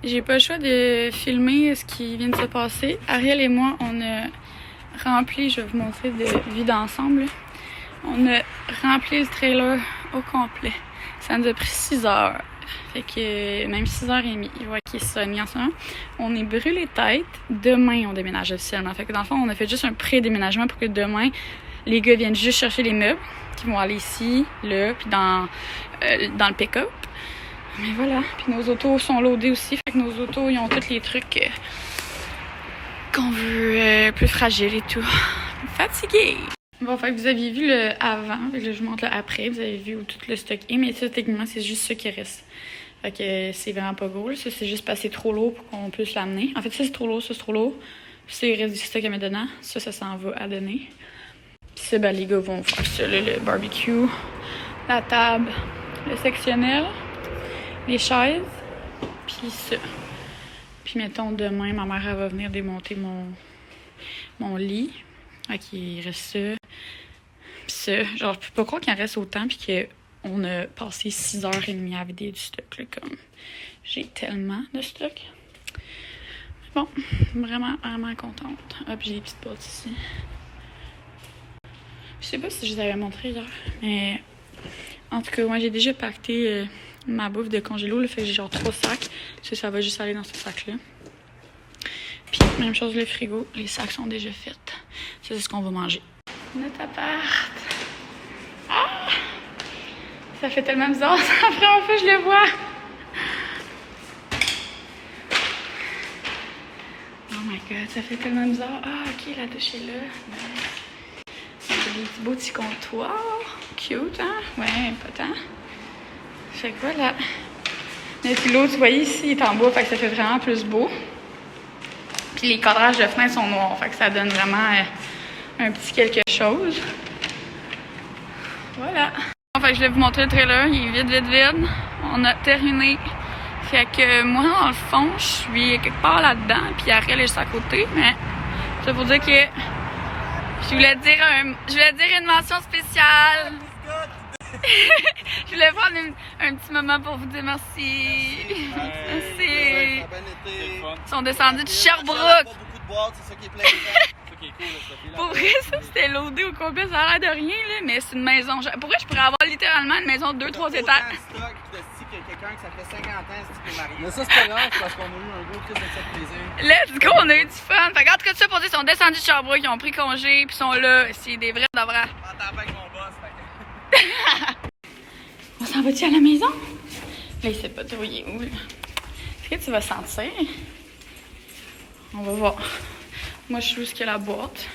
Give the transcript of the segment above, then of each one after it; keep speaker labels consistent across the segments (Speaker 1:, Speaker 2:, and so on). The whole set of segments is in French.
Speaker 1: J'ai pas le choix de filmer ce qui vient de se passer. Ariel et moi, on a rempli, je vais vous montrer de vie d'ensemble. On a rempli le trailer au complet. Ça nous a pris 6 heures. Fait que même 6h30, il voit qu'il est sonné en ce moment. On est brûlé tête. Demain, on déménage officiellement. Fait que dans le fond, on a fait juste un pré-déménagement pour que demain, les gars viennent juste chercher les meubles qui vont aller ici, là, puis dans le pick-up. Mais voilà. Puis nos autos sont loadées aussi. Fait que nos autos, ils ont tous les trucs qu'on veut plus fragiles et tout. Fatiguée. Bon, fait que vous aviez vu le avant, fait que là, je vous montre le après, vous avez vu où tout le stock est, mais ça, techniquement, c'est juste ça qui reste. Fait que c'est vraiment pas gros, là. Ça, c'est juste passé trop lourd pour qu'on puisse l'amener. En fait, ça, c'est trop lourd, ça, c'est trop lourd. Puis ça, il reste du stock à mettre dedans. Ça s'en va à donner. Puis ça, ben, les gars vont faire ça, là, le barbecue, la table, le sectionnel, les chaises, puis ça. Puis mettons, demain, ma mère, elle va venir démonter mon lit. Ok, il reste ça. Pis ça, genre, je peux pas croire qu'il en reste autant pis qu'on a passé 6h30 à vider du stock, là, comme. J'ai tellement de stock. Bon, vraiment, vraiment contente. Hop, j'ai des petites boîtes ici. Je sais pas si je vous avais montré hier, mais en tout cas, moi, j'ai déjà pacté ma bouffe de congélo, là, fait que j'ai genre 3 sacs. Ça va juste aller dans ce sac-là. Puis, même chose, le frigo, les sacs sont déjà faits. Ça, c'est ce qu'on va manger. Notre appart. Ah! Ça fait tellement bizarre, c'est la première fois que je le vois. Oh my god, ça fait tellement bizarre. Ah, ok, la douche est là. Nice. Des petits beaux petits comptoirs. Cute, hein? Ouais, pas tant. Fait que voilà. Mais puis l'autre, vous voyez, ici, il est en bois, fait que ça fait vraiment plus beau. Puis les cadrages de fenêtres sont noirs, fait que ça donne vraiment un petit quelque chose. Voilà. Bon, fait que je vais vous montrer le trailer, il est vide. On a terminé. Fait que moi, dans le fond, je suis quelque part là-dedans, puis Ariel est juste à côté, mais ça pour dire que je voulais dire une mention spéciale. Je voulais prendre un petit moment pour vous dire merci. Merci. Ils sont descendus de Sherbrooke.
Speaker 2: Beaucoup de boîtes, c'est ça qui est plein. C'est ça qui est cool,
Speaker 1: Pour vrai, ça c'était loadé au complet, ça a l'air de rien, là, mais c'est une maison. Pour vrai, je pourrais avoir littéralement une maison de 2-3 étages.
Speaker 2: Quelqu'un que ça fait 50 ans qui est marié. Mais ça, c'est pas grave, parce qu'on a eu un gros crise de ça plaisir.
Speaker 1: Let's go, on a eu du fun. Fait qu'en tout cas, ça pour dire, ils sont descendus de Sherbrooke, ils ont pris congé, puis ils sont là. C'est des vrais de vrais.
Speaker 2: On t'en avec mon boss, fait que...
Speaker 1: On s'en va-tu à la maison? Là, il sait pas trop, il est où, là? Est-ce que tu vas sentir? On va voir. Moi, je suis où est-ce qu'il y a la boîte.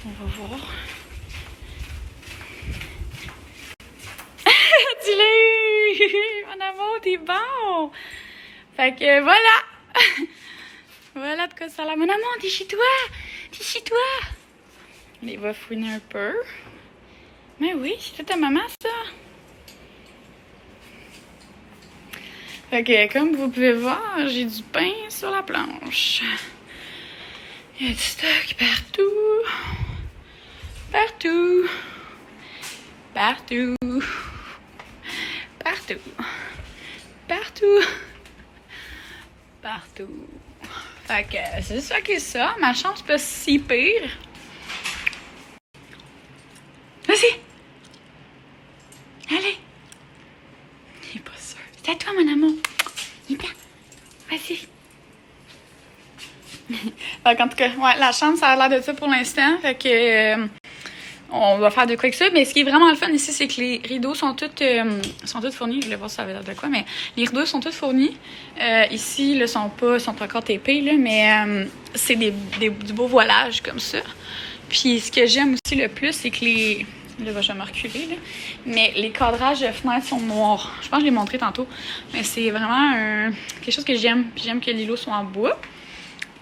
Speaker 1: On va voir. Dis-le! Mon amour, t'es bon! Fait que voilà! Voilà de quoi ça a l'air. Mon amour, t'es chez toi! T'es chez toi! Il va fouiner un peu. Mais oui, c'est ta maman, ça! Fait que, comme vous pouvez voir, j'ai du pain sur la planche. Il y a du stock partout. Partout. Partout. Partout. Partout. Partout. Fait que c'est ça qui est ça. Ma chambre, c'est pas si pire. Vas-y. Allez. Il est pas sûr. C'est à toi, mon amour. Il est là. Vas-y. Fait qu'en tout cas, ouais, la chambre, ça a l'air de ça pour l'instant. Fait que on va faire de quoi que ça. Mais ce qui est vraiment le fun ici, c'est que les rideaux sont tous fournis. Je voulais voir si ça avait l'air de quoi, mais les rideaux sont tous fournis. Ici, là, sont encore tapés, là, mais c'est du beau voilage comme ça. Puis ce que j'aime aussi le plus, c'est que les... Là, je vais me reculer, là. Mais les cadrages de fenêtres sont noirs. Je pense que je l'ai montré tantôt. Mais c'est vraiment quelque chose que j'aime. Puis j'aime que les lots soient en bois.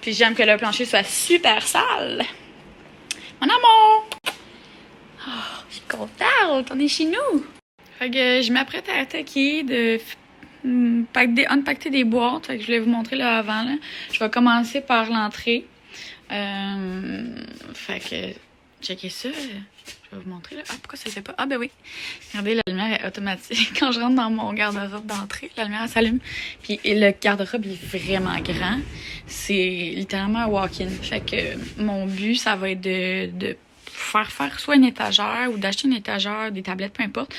Speaker 1: Puis j'aime que le plancher soit super sale. Mon amour! Oh, je suis contente! On est chez nous! Fait que je m'apprête à attaquer de unpacker des boîtes. Fait que je voulais vous montrer là avant. Là. Je vais commencer par l'entrée. Fait que checkez ça. Je vais vous montrer là. Ah, pourquoi ça ne fait pas? Ah, ben oui. Regardez, la lumière est automatique. Quand je rentre dans mon garde-robe d'entrée, la lumière s'allume. Puis le garde-robe est vraiment grand. C'est littéralement un walk-in. Fait que mon but, ça va être de faire soit une étagère ou d'acheter une étagère, des tablettes, peu importe.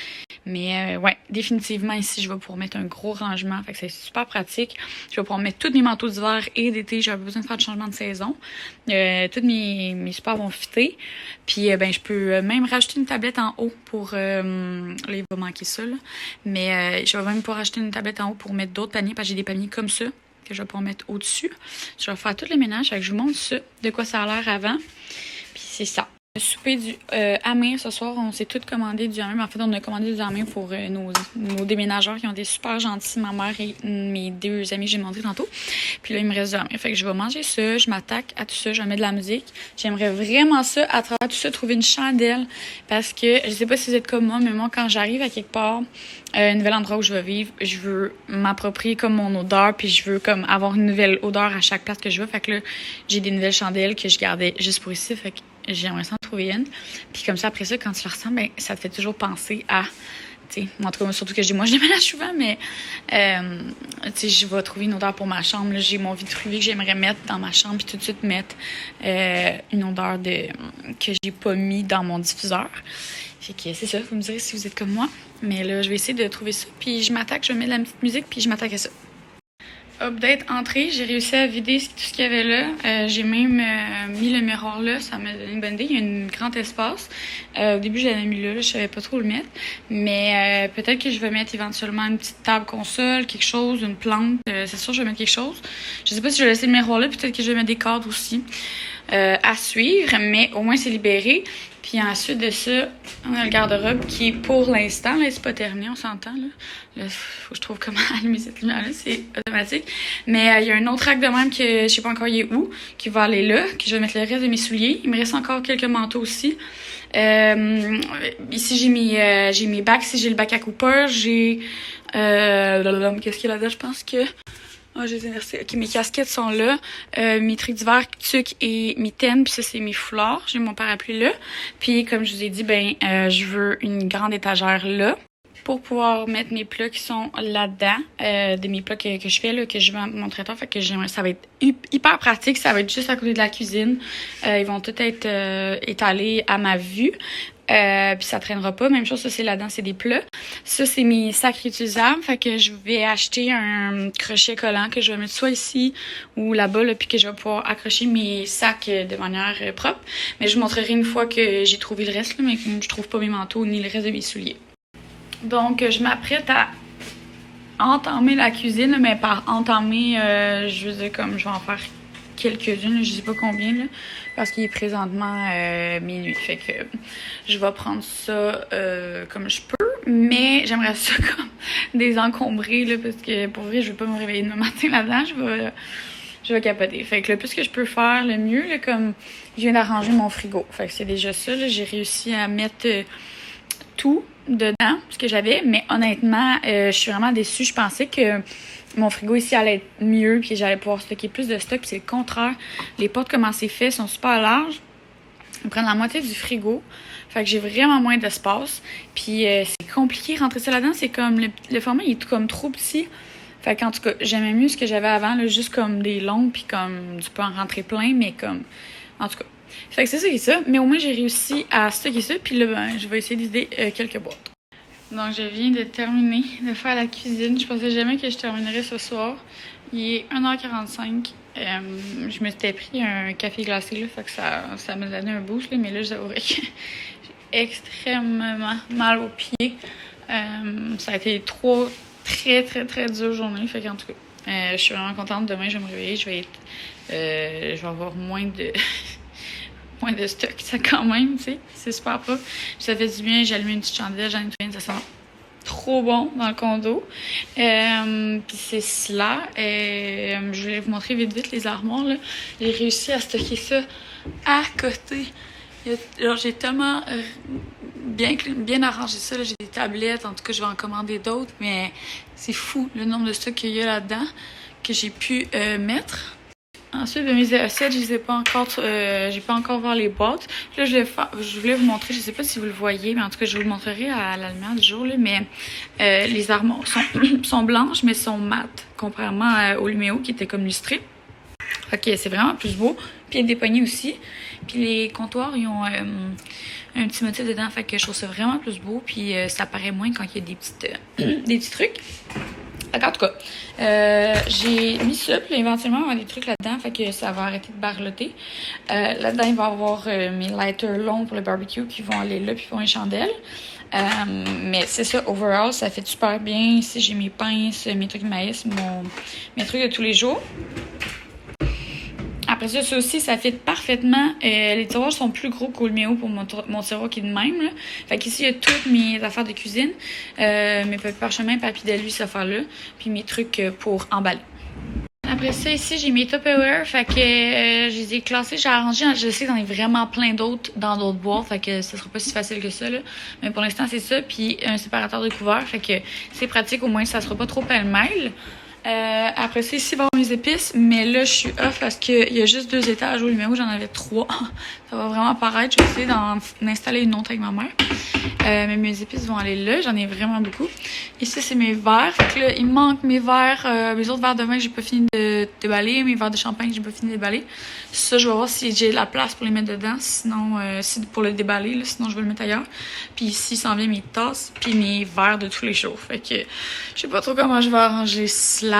Speaker 1: Mais ouais, définitivement ici, je vais pouvoir mettre un gros rangement. Fait que c'est super pratique. Je vais pouvoir mettre tous mes manteaux d'hiver et d'été. J'avais besoin de faire du changement de saison. Tous mes supports vont fitter. Puis ben je peux même rajouter une tablette en haut pour... là, il va manquer ça, là. Mais je vais même pouvoir rajouter une tablette en haut pour mettre d'autres paniers. Parce que j'ai des paniers comme ça que je vais pouvoir mettre au-dessus. Je vais faire tous les ménages. Fait que je vous montre ça, de quoi ça a l'air avant. Puis c'est ça. Le souper du Amir ce soir, on s'est tous commandé du Amir. En fait, on a commandé du Amir pour nos déménageurs qui ont été super gentils, ma mère et mes deux amis que j'ai montré tantôt. Puis là, il me reste du Amir. Fait que je vais manger ça, je m'attaque à tout ça, je vais mettre de la musique. J'aimerais vraiment ça, à travers tout ça, trouver une chandelle. Parce que, je sais pas si vous êtes comme moi, mais moi, quand j'arrive à quelque part, un nouvel endroit où je vais vivre, je veux m'approprier comme mon odeur, puis je veux comme avoir une nouvelle odeur à chaque place que je vais. Fait que là, j'ai des nouvelles chandelles que je gardais juste pour ici. Fait que j'aimerais ça en trouver une. Puis comme ça, après ça, quand tu la ressens, ben ça te fait toujours penser à... Tu sais, en tout cas, surtout que moi, je déménage souvent, mais... tu sais, je vais trouver une odeur pour ma chambre. Là, j'ai mon vitruvier que j'aimerais mettre dans ma chambre, puis tout de suite mettre une odeur que j'ai pas mis dans mon diffuseur. Fait que c'est ça, vous me direz si vous êtes comme moi. Mais là, je vais essayer de trouver ça. Puis je m'attaque, je mets de la petite musique, puis je m'attaque à ça. Update entrée, j'ai réussi à vider tout ce qu'il y avait là. J'ai même mis le miroir là, ça m'a donné une bonne idée. Il y a un grand espace. Au début, je l'avais mis là, je savais pas trop le mettre. Mais peut-être que je vais mettre éventuellement une petite table console, quelque chose, une plante. C'est sûr, je vais mettre quelque chose. Je sais pas si je vais laisser le miroir là, peut-être que je vais mettre des cadres aussi à suivre, mais au moins c'est libéré. Puis ensuite de ça, on a le garde-robe qui, pour l'instant, là, c'est pas terminé, on s'entend, là. Là, faut que je trouve comment allumer cette lumière-là, c'est automatique. Mais il y a un autre rack de même que je sais pas encore il est où, qui va aller là, que je vais mettre le reste de mes souliers. Il me reste encore quelques manteaux aussi. Ici, j'ai mes bacs, ici j'ai le bac à Cooper, j'ai... qu'est-ce qu'il y a là-dedans? Je pense que... Ah, j'ai inversé. Ok, mes casquettes sont là. Mes trucs d'hiver, tucs et mitaines. Puis ça, c'est mes foulards. J'ai mon parapluie là. Puis comme je vous ai dit, je veux une grande étagère là pour pouvoir mettre mes plats qui sont là-dedans. De mes plats que je fais, là, que je vais à mon traiteur. Fait que ça va être hyper pratique. Ça va être juste à côté de la cuisine. Ils vont tous être étalés à ma vue. Puis ça traînera pas. Même chose, ça c'est là-dedans, c'est des plats. Ça, c'est mes sacs réutilisables. Fait que je vais acheter un crochet collant que je vais mettre soit ici ou là-bas, là, puis que je vais pouvoir accrocher mes sacs de manière propre. Mais je vous montrerai une fois que j'ai trouvé le reste, là, mais je trouve pas mes manteaux ni le reste de mes souliers. Donc, je m'apprête à entamer la cuisine, là, mais par entamer, je veux dire comme je vais en faire quelques-unes, je sais pas combien, là, parce qu'il est présentement minuit. Fait que je vais prendre ça comme je peux, mais j'aimerais ça comme désencombrer, là, parce que pour vrai, je veux pas me réveiller demain matin là-dedans, je vais capoter. Fait que le plus que je peux faire, le mieux, là, comme je viens d'arranger mon frigo. Fait que c'est déjà ça, là, j'ai réussi à mettre tout dedans, ce que j'avais, mais honnêtement, je suis vraiment déçue. Je pensais que mon frigo ici allait être mieux, puis j'allais pouvoir stocker plus de stock, puis c'est le contraire. Les portes, comment c'est fait, sont super larges. Ils prennent la moitié du frigo. Fait que j'ai vraiment moins d'espace. Puis c'est compliqué de rentrer ça là-dedans. C'est comme, le format il est tout comme trop petit. Fait qu'en tout cas, j'aimais mieux ce que j'avais avant, là, juste comme des longues, puis comme tu peux en rentrer plein, mais comme, en tout cas. Fait que c'est ça. Mais au moins, j'ai réussi à stocker ça, puis là, je vais essayer de vider quelques boîtes. Donc, je viens de terminer de faire la cuisine. Je pensais jamais que je terminerais ce soir. Il est 1h45. Je me suis pris un café glacé, là, fait que ça m'a donné un boost, là, mais là, j'avouerais que j'ai extrêmement mal aux pieds. Ça a été très dure journée, fait qu'en tout cas, je suis vraiment contente. Demain, je vais me réveiller, je vais avoir moins de stock, ça quand même, tu sais, c'est super propre. Ça fait du bien, j'ai allumé une petite chandelle, j'en ai trouvé une, ça sent trop bon dans le condo. Puis c'est cela. Je voulais vous montrer vite les armoires, là. J'ai réussi à stocker ça à côté. Alors, j'ai tellement bien arrangé ça, là. J'ai des tablettes, en tout cas, je vais en commander d'autres, mais c'est fou le nombre de stocks qu'il y a là-dedans que j'ai pu mettre. Ensuite, mes assiettes, je les ai pas encore, j'ai pas encore voir les boîtes. Puis là, je voulais vous montrer, je sais pas si vous le voyez, mais en tout cas, je vous le montrerai à la lumière du jour, là, mais les armoires sont blanches, mais sont mates, contrairement au Lumeo qui était comme lustré. Ok, c'est vraiment plus beau. Puis il y a des poignées aussi. Puis les comptoirs, ils ont un petit motif dedans, fait que je trouve ça vraiment plus beau. Puis ça paraît moins quand il y a des des petits trucs. En tout cas, j'ai mis ça, puis éventuellement, il va y avoir des trucs là-dedans, fait que ça va arrêter de barloter. Là-dedans, il va y avoir mes lighters longs pour le barbecue qui vont aller là, puis pour les chandelles. Mais c'est ça, overall, ça fait super bien. Ici, j'ai mes pinces, mes trucs de maïs, mes trucs de tous les jours. Après ça aussi, ça fit parfaitement. Les tiroirs sont plus gros qu'au Lumeo pour mon tiroir qui est de même. Là. Fait qu'ici, il y a toutes mes affaires de cuisine. Mes papiers parchemin, papier d'alu, cette affaire-là. Puis mes trucs pour emballer. Après ça, ici, j'ai mes Tupperware. Fait que je les ai classés, j'ai arrangé. Je sais que j'en ai vraiment plein d'autres dans d'autres boîtes. Fait que ce sera pas si facile que ça. Là. Mais pour l'instant, c'est ça. Puis un séparateur de couverts. Fait que c'est pratique. Au moins, ça sera pas trop pêle-mêle. Après ça, ici, il va y avoir mes épices, mais là, je suis off parce qu'il y a juste 2 étages au Lumeo, j'en avais 3. Ça va vraiment paraître. Je vais essayer d'en installer une autre avec ma mère. Mais mes épices vont aller là, j'en ai vraiment beaucoup. Ici, c'est mes verres. Fait que là, il me manque mes verres, mes autres verres de vin que j'ai pas fini de déballer, mes verres de champagne que j'ai pas fini de déballer. Ça, je vais voir si j'ai la place pour les mettre dedans, sinon, pour le déballer, là, sinon je vais le mettre ailleurs. Puis ici, s'en vient mes tasses, puis mes verres de tous les jours. Fait que je sais pas trop comment je vais arranger cela.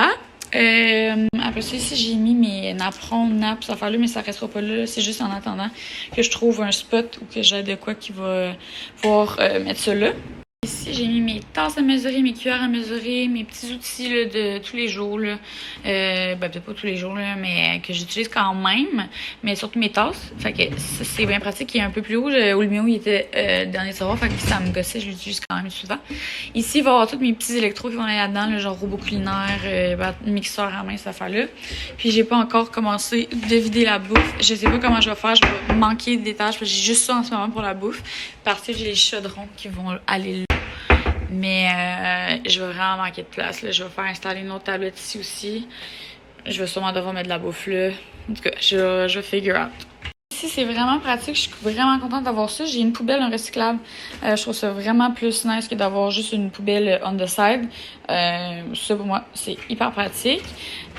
Speaker 1: Après ça, ici, j'ai mis mes napperons, nappes, ça affaire là, mais ça restera pas là. C'est juste en attendant que je trouve un spot ou que j'ai de quoi qui va pouvoir mettre ça là. Ici, j'ai mis mes tasses à mesurer, mes cuillères à mesurer, mes petits outils là, de tous les jours. Là. Peut-être pas tous les jours, là, mais que j'utilise quand même. Mais surtout mes tasses. Fait que c'est bien pratique. Il est un peu plus haut. Au Lumeo, il était dans les tiroirs. Fait que ça me gossait. Je l'utilise quand même souvent. Ici, il va y avoir tous mes petits électros qui vont aller là-dedans. Là, genre robot culinaire, mixeur à main, cette affaire-là. Puis j'ai pas encore commencé de vider la bouffe. Je sais pas comment je vais faire. Je vais manquer d'étages. J'ai juste ça en ce moment pour la bouffe. Parce que j'ai les chaudrons qui vont aller là. Mais je vais vraiment manquer de place. Là. Je vais faire installer une autre tablette ici aussi. Je vais sûrement devoir mettre de la bouffe là. En tout cas, je vais figure out. Ici, c'est vraiment pratique. Je suis vraiment contente d'avoir ça. J'ai une poubelle, un recyclable. Je trouve ça vraiment plus nice que d'avoir juste une poubelle on the side. Ça, pour moi, c'est hyper pratique.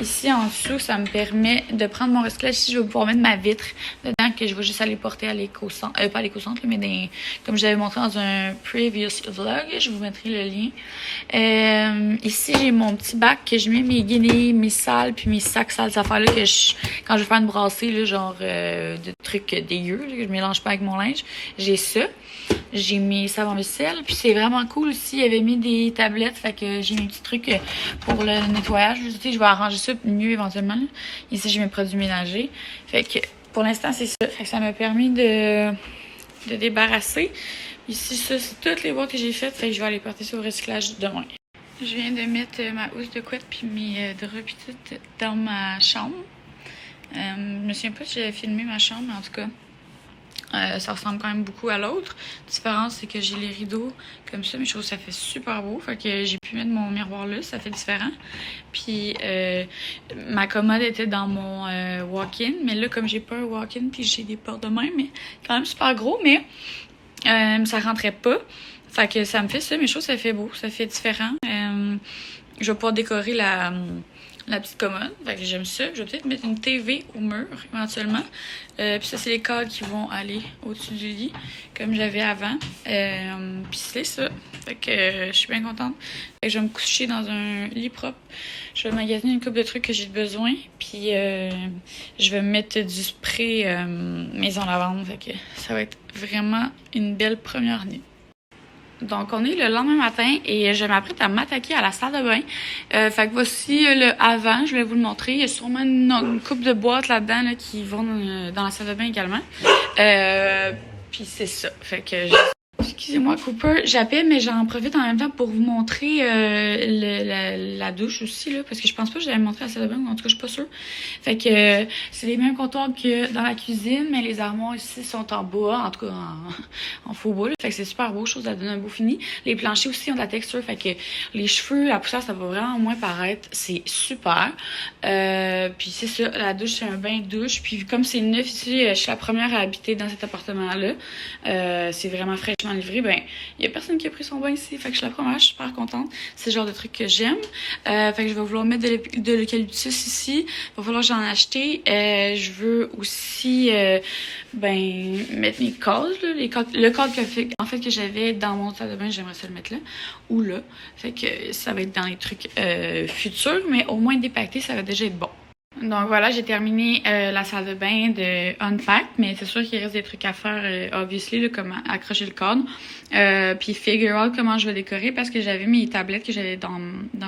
Speaker 1: Ici, en dessous, ça me permet de prendre mon recyclage. Ici, je vais pouvoir mettre ma vitre dedans que je vais juste aller porter à l'éco-centre. Pas à l'éco-centre, mais comme je l'avais montré dans un previous vlog. Je vous mettrai le lien. Ici, j'ai mon petit bac que je mets mes guinées, mes salles, puis mes sacs sales, ces affaires-là que quand je vais faire une brassée, là, genre de trucs dégueux, là, que je mélange pas avec mon linge. J'ai ça. J'ai mes savons vaisselle. Puis c'est vraiment cool aussi. Il y avait mis des tablettes. Fait que j'ai mes petits trucs pour le nettoyage. Tu sais, je vais arranger ça mieux éventuellement. Là. Ici, j'ai mes produits ménagers. Fait que pour l'instant, c'est ça. Fait que ça m'a permis de débarrasser. Ici, ça, c'est toutes les boîtes que j'ai faites. Fait que je vais aller porter ça au recyclage demain. Je viens de mettre ma housse de couette puis mes draps petites dans ma chambre. Je me souviens pas si j'avais filmé ma chambre, mais en tout cas, ça ressemble quand même beaucoup à l'autre. La différence, c'est que j'ai les rideaux comme ça, mais je trouve que ça fait super beau. Fait que j'ai pu mettre mon miroir là, ça fait différent. Puis ma commode était dans mon walk-in, mais là, comme j'ai pas un walk-in, puis j'ai des portes de même, mais quand même super gros, mais ça rentrait pas. Fait que ça me fait ça, mais je trouve que ça fait beau, ça fait différent. Je vais pouvoir décorer la petite commode. Fait que j'aime ça. Je vais peut-être mettre une TV au mur, éventuellement. Puis ça, c'est les cadres qui vont aller au-dessus du lit, comme j'avais avant. Puis c'est ça. Fait que je suis bien contente. Fait que je vais me coucher dans un lit propre. Je vais magasiner une couple de trucs que j'ai besoin. Puis je vais mettre du spray maison lavande. Fait que ça va être vraiment une belle première nuit. Donc, on est le lendemain matin et je m'apprête à m'attaquer à la salle de bain. Fait que voici le avant, je vais vous le montrer. Il y a sûrement une coupe de boîtes là-dedans là, qui vont dans la salle de bain également. Puis c'est ça. Fait que excusez-moi, Cooper. J'appelle, mais j'en profite en même temps pour vous montrer la douche aussi, là, parce que je pense pas que je l'avais montré à la salle de bain, en tout cas, je suis pas sûre. Fait que c'est les mêmes comptoirs que dans la cuisine, mais les armoires ici sont en bois, en tout cas en faux bois, là. Fait que c'est super beau, chose à donner un beau fini. Les planchers aussi ont de la texture, fait que les cheveux, la poussière, ça va vraiment moins paraître. C'est super. Puis c'est ça, la douche, c'est un bain douche. Puis comme c'est neuf ici, je suis la première à habiter dans cet appartement-là. C'est vraiment fraîchement livré. Ben, il y a personne qui a pris son bain ici. Fait que je suis la première, je suis super contente. C'est le genre de truc que j'aime. Fait que je vais vouloir mettre de l'eucalyptus ici. Il va falloir que j'en achète. Je veux aussi mettre mes cadres, là, le cadre que j'avais dans mon salle de bain, j'aimerais ça le mettre là ou là. Fait que ça va être dans les trucs futurs, mais au moins dépacté, ça va déjà être bon. Donc voilà, j'ai terminé la salle de bain de Unpack, mais c'est sûr qu'il reste des trucs à faire, obviously, là, comme accrocher le cadre. Puis figure out comment je vais décorer parce que j'avais mes tablettes que j'avais dans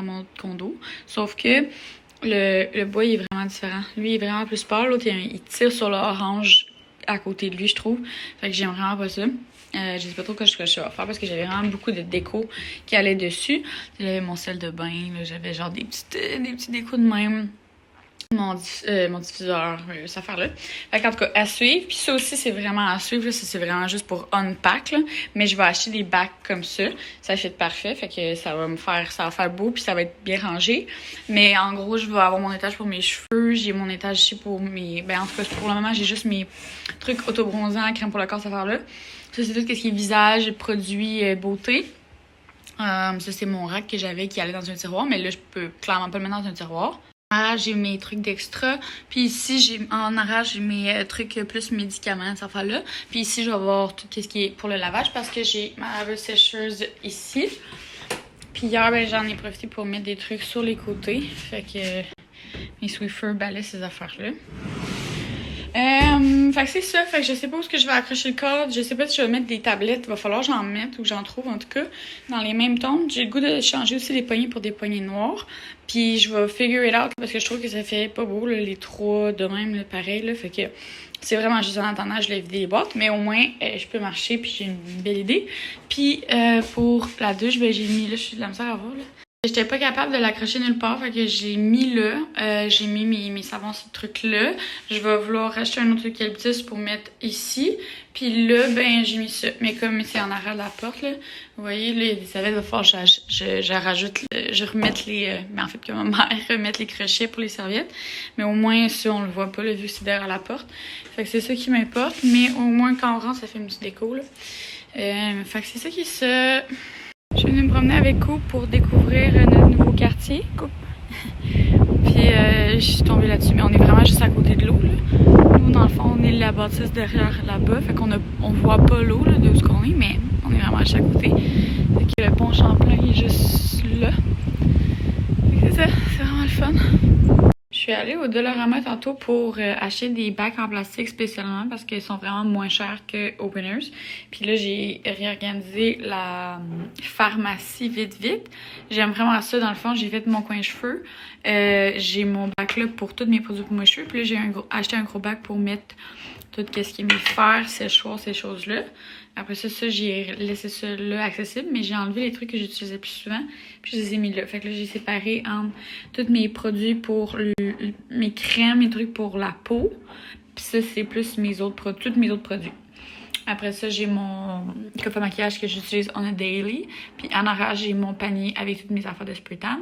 Speaker 1: mon condo. Sauf que le bois, il est vraiment différent. Lui, il est vraiment plus pâle. L'autre, il tire sur l'orange à côté de lui, je trouve. Fait que j'aime vraiment pas ça. Je sais pas trop ce que je vais faire parce que j'avais vraiment beaucoup de déco qui allait dessus. J'avais mon sel de bain, j'avais genre des petits décos de même. Mon diffuseur, cette affaire-là. Fait qu'en tout cas, à suivre. Puis ça aussi, c'est vraiment à suivre. Là. C'est vraiment juste pour unpack. Là. Mais je vais acheter des bacs comme ça. Ça fait parfait. Fait que ça va faire beau. Puis ça va être bien rangé. Mais en gros, je vais avoir mon étage pour mes cheveux. J'ai mon étage ici pour mes... Ben en tout cas, pour le moment, j'ai juste mes trucs auto-bronzants, crème pour le corps, cette affaire-là. Ça, c'est tout ce qui est visage, produits, beauté. Ça, c'est mon rack que j'avais qui allait dans un tiroir. Mais là, je peux clairement pas le mettre dans un tiroir. J'ai mes trucs d'extra. Puis ici, en arrière, j'ai mes trucs plus médicaments, cette affaire-là. Puis ici, je vais avoir tout ce qui est pour le lavage parce que j'ai ma laveuse sécheuse ici. Puis hier, j'en ai profité pour mettre des trucs sur les côtés. Fait que mes Swiffer balaient ces affaires-là. Fait que c'est ça. Fait que je sais pas où est-ce que je vais accrocher le cadre. Je sais pas si je vais mettre des tablettes. Il va falloir que j'en mette ou que j'en trouve en tout cas dans les mêmes tons. J'ai le goût de changer aussi les poignées pour des poignées noires. Puis je vais figure it out parce que je trouve que ça fait pas beau là, les trois de même là, pareil là. Fait que c'est vraiment juste en attendant je l'ai vidé les boîtes. Mais au moins je peux marcher puis j'ai une belle idée. Puis pour la douche, j'ai mis là, je suis de la misère à voir là. J'étais pas capable de l'accrocher nulle part, fait que j'ai mis là, j'ai mis mes savons sur ce truc-là. Je vais vouloir racheter un autre eucalyptus pour mettre ici. Puis là, j'ai mis ça. Mais comme c'est en arrière de la porte, là, vous voyez, là, il y a des serviettes, il va falloir que je rajoute, je remette en fait, que ma mère remette les crochets pour les serviettes. Mais au moins, ça, on le voit pas, là, vu que c'est derrière la porte. Fait que c'est ça qui m'importe. Mais au moins, quand on rentre, ça fait une petite déco, là. Fait que c'est ça qui est ça. Je suis venue me promener avec Coupe pour découvrir notre nouveau quartier. Coupe. Puis je suis tombée là-dessus, mais on est vraiment juste à côté de l'eau. Nous, dans le fond, on est la bâtisse derrière là-bas. Fait qu'on voit pas l'eau de où ce qu'on est, mais on est vraiment juste à côté. Fait que le pont Champlain est juste là. C'est ça, c'est vraiment le fun. Je suis allée au Dollarama tantôt pour acheter des bacs en plastique spécialement parce qu'ils sont vraiment moins chers que Openers. Puis là, j'ai réorganisé la pharmacie vite. J'aime vraiment ça. Dans le fond, j'ai fait mon coin cheveux. J'ai mon bac là pour tous mes produits pour mes cheveux. Puis là, j'ai acheté un gros bac pour mettre tout ce qui est mes fers, séchoirs, ces choses-là. Après ça, j'ai laissé ça là accessible, mais j'ai enlevé les trucs que j'utilisais plus souvent, puis je les ai mis là. Fait que là, j'ai séparé entre tous mes produits pour mes crèmes, mes trucs pour la peau. Puis ça, c'est plus tous mes autres produits. Après ça, j'ai mon coffre à maquillage que j'utilise on a daily. Puis en arrière, j'ai mon panier avec toutes mes affaires de spray tan.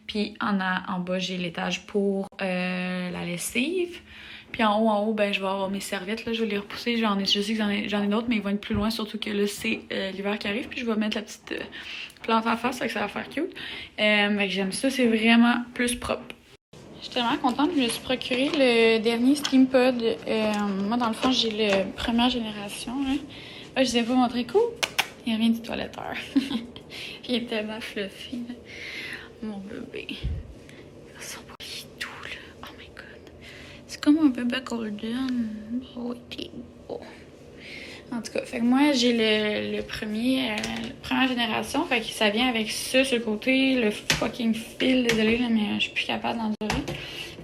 Speaker 1: Puis en bas, j'ai l'étage pour la lessive. Puis en haut, je vais avoir mes serviettes, là, je vais les repousser. Je sais que j'en ai d'autres, mais ils vont être plus loin, surtout que là, c'est l'hiver qui arrive. Puis je vais mettre la petite plante en face, fait que ça va faire cute. Fait que j'aime ça, c'est vraiment plus propre. Je suis tellement contente, je me suis procuré le dernier Steampod. Moi, dans le fond, j'ai le première génération. Là. Je vous ai pas montré coup. Il revient du toiletteur. Il est tellement fluffy. Là. Mon bébé. C'est comme un bébé golden. Oh, t'es beau. En tout cas, fait que moi, j'ai le premier, première génération. Fait que ça vient avec ça sur le côté, le fucking fil. Désolée, là, mais je suis plus capable d'endurer.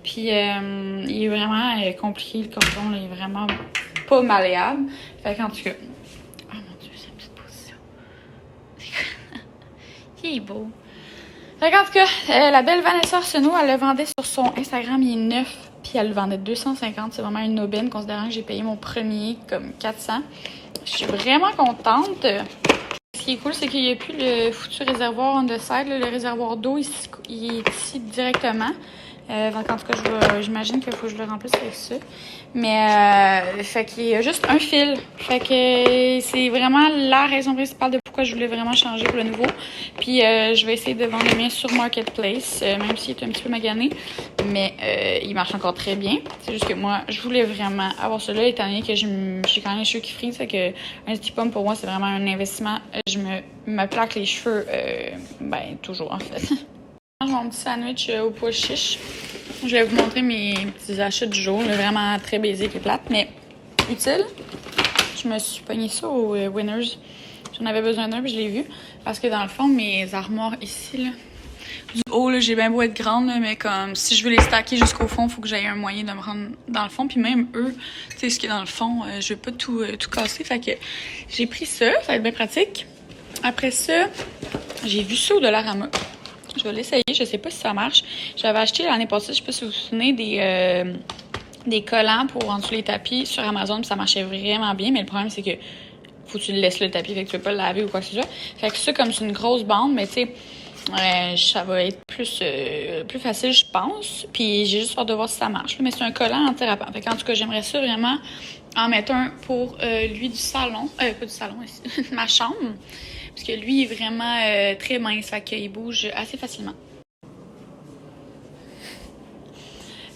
Speaker 1: Puis, il est vraiment compliqué, le cordon. Là, il est vraiment pas malléable. Fait qu'en tout cas... Oh mon Dieu, c'est une petite position. Il est beau. Fait en tout cas, la belle Vanessa Arsenault, elle le vendait sur son Instagram, il est neuf, puis elle le vendait 250. C'est vraiment une aubaine, considérant que j'ai payé mon premier comme 400. Je suis vraiment contente. Ce qui est cool, c'est qu'il n'y a plus le foutu réservoir on the side. Le réservoir d'eau, il est ici directement. Donc, en tout cas, j'imagine qu'il faut que je le remplisse avec ça. Mais, fait qu'il y a juste un fil. Fait que c'est vraiment la raison principale de pourquoi je voulais vraiment changer pour le nouveau. Puis, je vais essayer de vendre le mien sur Marketplace, même s'il est un petit peu magané. Mais, il marche encore très bien. C'est juste que moi, je voulais vraiment avoir celui-là, étant donné que j'ai quand même les cheveux qui frisent. Fait que un Stick Pump, pour moi, c'est vraiment un investissement. Je me plaque les cheveux, toujours, en fait. Je mange mon petit sandwich au pois chiche. Je vais vous montrer mes petits achats du jour. Vraiment très basique et plate, mais utile. Je me suis pogné ça au Winners. J'en avais besoin d'un, puis je l'ai vu. Parce que dans le fond, mes armoires ici, là, du haut, là, j'ai bien beau être grande, là, mais comme si je veux les stacker jusqu'au fond, il faut que j'aie un moyen de me rendre dans le fond. Puis même eux, tu sais, ce qui est dans le fond, je veux pas tout casser. Fait que j'ai pris ça va être bien pratique. Après ça, j'ai vu ça au Dollarama. Je vais l'essayer, je sais pas si ça marche. J'avais acheté l'année passée, je sais pas si vous vous souvenez, des collants pour en dessous les tapis sur Amazon, puis ça marchait vraiment bien, mais le problème c'est que faut que tu le laisses le tapis, fait que tu peux pas le laver ou quoi que ce soit. Fait que ça, comme c'est une grosse bande, mais tu sais, ça va être plus facile, je pense. Puis j'ai juste hâte de voir si ça marche. Mais c'est un collant anti-rappant. Fait qu'en tout cas, j'aimerais ça vraiment en mettre un pour lui du salon. Pas du salon, ici, ma chambre. Parce que lui, il est vraiment très mince, fait qu'il bouge assez facilement.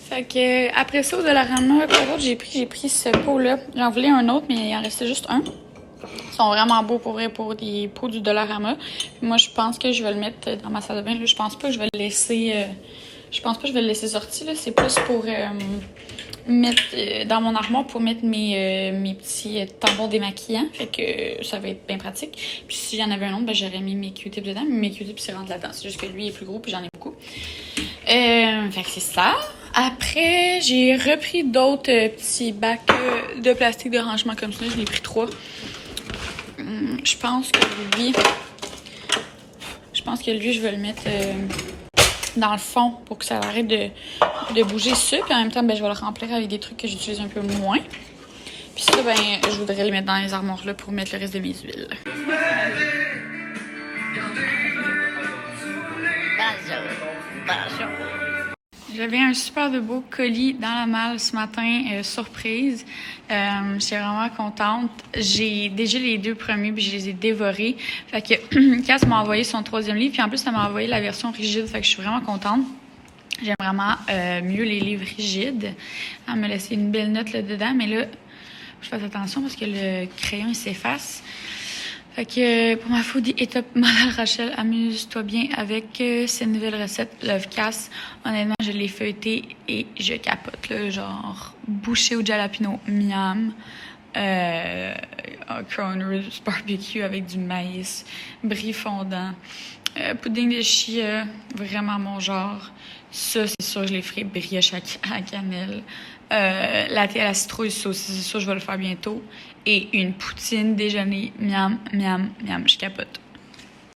Speaker 1: Fait que après ça, au Dollarama, quoi d'autre j'ai pris ce pot-là. J'en voulais un autre, mais il en restait juste un. Ils sont vraiment beaux pour des pots du Dollarama. Puis moi, je pense que je vais le mettre dans ma salle de bain. Là, je pense pas que je vais le laisser sorti. Là. C'est plus pour mettre dans mon armoire pour mettre mes petits tampons démaquillants. Fait que ça va être bien pratique. Puis s'il y en avait un autre, j'aurais mis mes Q-tips dedans. Mais mes Q-tips, c'est rentrent là-dedans. C'est juste que lui est plus gros puis j'en ai beaucoup. Fait que c'est ça. Après, j'ai repris d'autres petits bacs de plastique de rangement comme ça. Je l'ai pris 3. Je pense que lui, je vais le mettre dans le fond pour que ça arrête de bouger ça. Puis en même temps, je vais le remplir avec des trucs que j'utilise un peu moins. Puis ça, je voudrais le mettre dans les armoires là pour mettre le reste de mes huiles. J'avais un super de beau colis dans la malle ce matin, surprise. J'étais vraiment contente. J'ai déjà les 2 premiers, puis je les ai dévorés. Fait que Cass m'a envoyé son 3e livre, puis en plus, elle m'a envoyé la version rigide. Fait que je suis vraiment contente. J'aime vraiment mieux les livres rigides. Elle m'a laissé une belle note là-dedans, mais là, je fais attention parce que le crayon, il s'efface. Fait que pour ma foodie étape, Madame Rachel, amuse-toi bien avec ces nouvelles recettes Love Cass. Honnêtement, je l'ai feuilleté et je capote, là, genre bouché au jalapeno, miam. Cornrows barbecue avec du maïs, brie fondant, pudding de chia, vraiment mon genre. Ça, c'est sûr, je les ferai brioche à cannelle. Latte à la citrouille, ça aussi, c'est sûr, je vais le faire bientôt. Et une poutine déjeuner, miam, miam, miam, je capote.